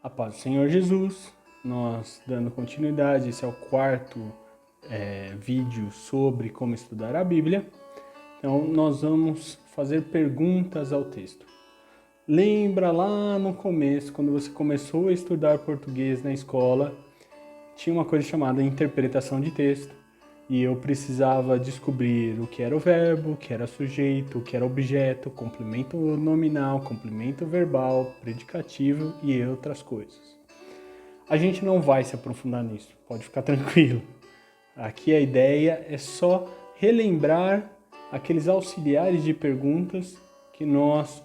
A paz do Senhor Jesus, nós dando continuidade, esse é o quarto vídeo sobre como estudar a Bíblia. Então, nós vamos fazer perguntas ao texto. Lembra lá no começo, quando você começou a estudar português na escola, tinha uma coisa chamada interpretação de texto. E eu precisava descobrir o que era o verbo, o que era sujeito, o que era objeto, complemento nominal, complemento verbal, predicativo e outras coisas. A gente não vai se aprofundar nisso, pode ficar tranquilo. Aqui a ideia é só relembrar aqueles auxiliares de perguntas que nós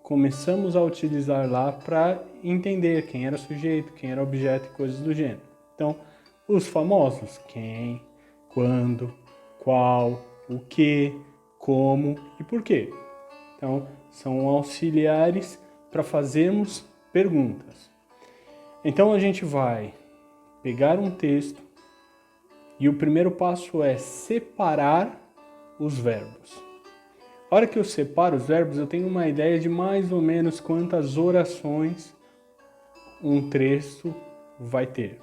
começamos a utilizar lá para entender quem era sujeito, quem era objeto e coisas do gênero. Então, os famosos, quem, quando, qual, o que, como e por quê. Então, são auxiliares para fazermos perguntas. Então, a gente vai pegar um texto e o primeiro passo é separar os verbos. A hora que eu separo os verbos, eu tenho uma ideia de mais ou menos quantas orações um texto vai ter.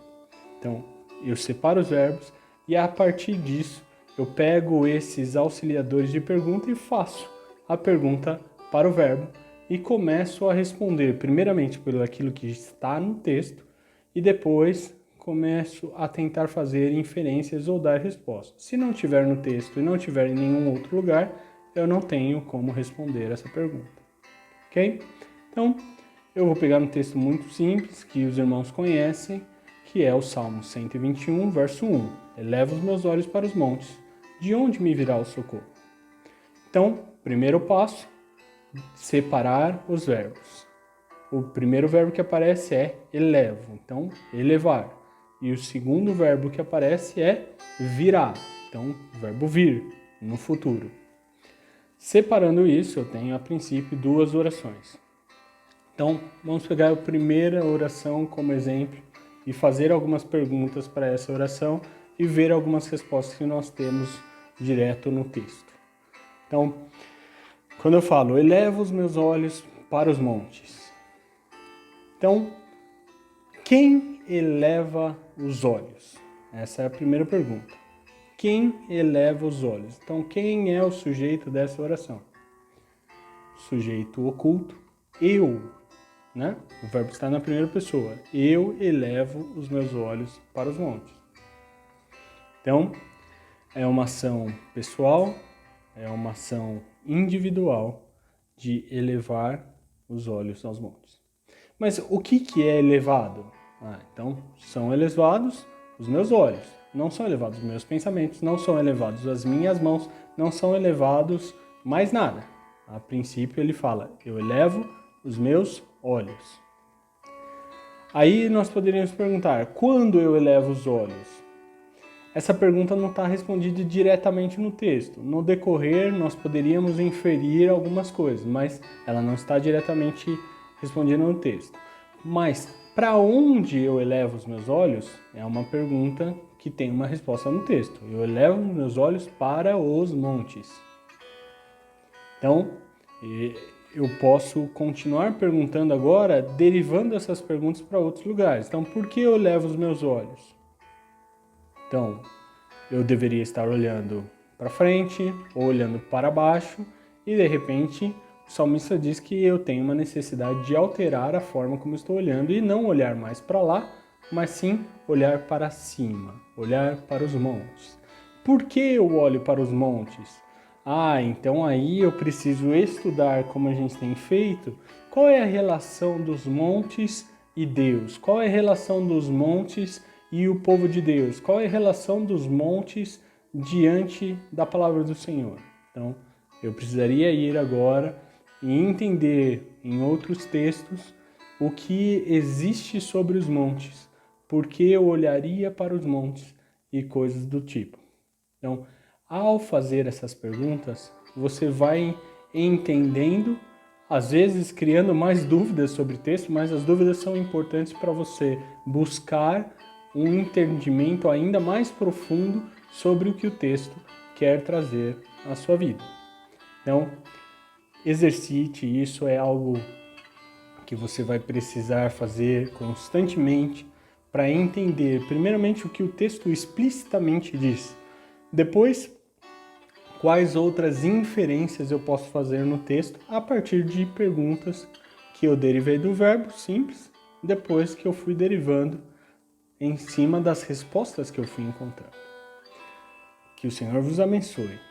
Então, eu separo os verbos e a partir disso eu pego esses auxiliadores de pergunta e faço a pergunta para o verbo e começo a responder primeiramente pelo aquilo que está no texto e depois começo a tentar fazer inferências ou dar respostas. Se não tiver no texto e não tiver em nenhum outro lugar, eu não tenho como responder essa pergunta. Ok? Então, eu vou pegar um texto muito simples que os irmãos conhecem, que é o Salmo 121, verso 1. Elevo os meus olhos para os montes, de onde me virá o socorro? Então, primeiro passo, separar os verbos. O primeiro verbo que aparece é elevo, então, elevar. E o segundo verbo que aparece é virá, então, o verbo vir, no futuro. Separando isso, eu tenho a princípio duas orações. Então, vamos pegar a primeira oração como exemplo e fazer algumas perguntas para essa oração e ver algumas respostas que nós temos direto no texto. Então, quando eu falo, elevo os meus olhos para os montes. Então, quem eleva os olhos? Essa é a primeira pergunta. Quem eleva os olhos? Então, quem é o sujeito dessa oração? Sujeito oculto, eu. Né? O verbo está na primeira pessoa. Eu elevo os meus olhos para os montes. Então, é uma ação pessoal, é uma ação individual de elevar os olhos aos montes. Mas o que é elevado? Então, são elevados os meus olhos. Não são elevados os meus pensamentos, não são elevados as minhas mãos, não são elevados mais nada. A princípio ele fala, eu elevo os meus olhos. Aí nós poderíamos perguntar, quando eu elevo os olhos? Essa pergunta não está respondida diretamente no texto. No decorrer, nós poderíamos inferir algumas coisas, mas ela não está diretamente respondida no texto. Mas para onde eu elevo os meus olhos? É uma pergunta que tem uma resposta no texto. Eu elevo os meus olhos para os montes. Então, eu posso continuar perguntando agora, derivando essas perguntas para outros lugares. Então, por que eu levo os meus olhos? Então, eu deveria estar olhando para frente ou olhando para baixo e, de repente, o salmista diz que eu tenho uma necessidade de alterar a forma como estou olhando e não olhar mais para lá, mas sim olhar para cima, olhar para os montes. Por que eu olho para os montes? Então aí eu preciso estudar, como a gente tem feito, qual é a relação dos montes e Deus? Qual é a relação dos montes e o povo de Deus? Qual é a relação dos montes diante da palavra do Senhor? Então, eu precisaria ir agora e entender em outros textos o que existe sobre os montes, por que eu olharia para os montes e coisas do tipo. Então, ao fazer essas perguntas, você vai entendendo, às vezes criando mais dúvidas sobre o texto, mas as dúvidas são importantes para você buscar um entendimento ainda mais profundo sobre o que o texto quer trazer à sua vida. Então, exercite, isso é algo que você vai precisar fazer constantemente para entender, primeiramente, o que o texto explicitamente diz. Depois, quais outras inferências eu posso fazer no texto a partir de perguntas que eu derivei do verbo simples, depois que eu fui derivando em cima das respostas que eu fui encontrando. Que o Senhor vos abençoe.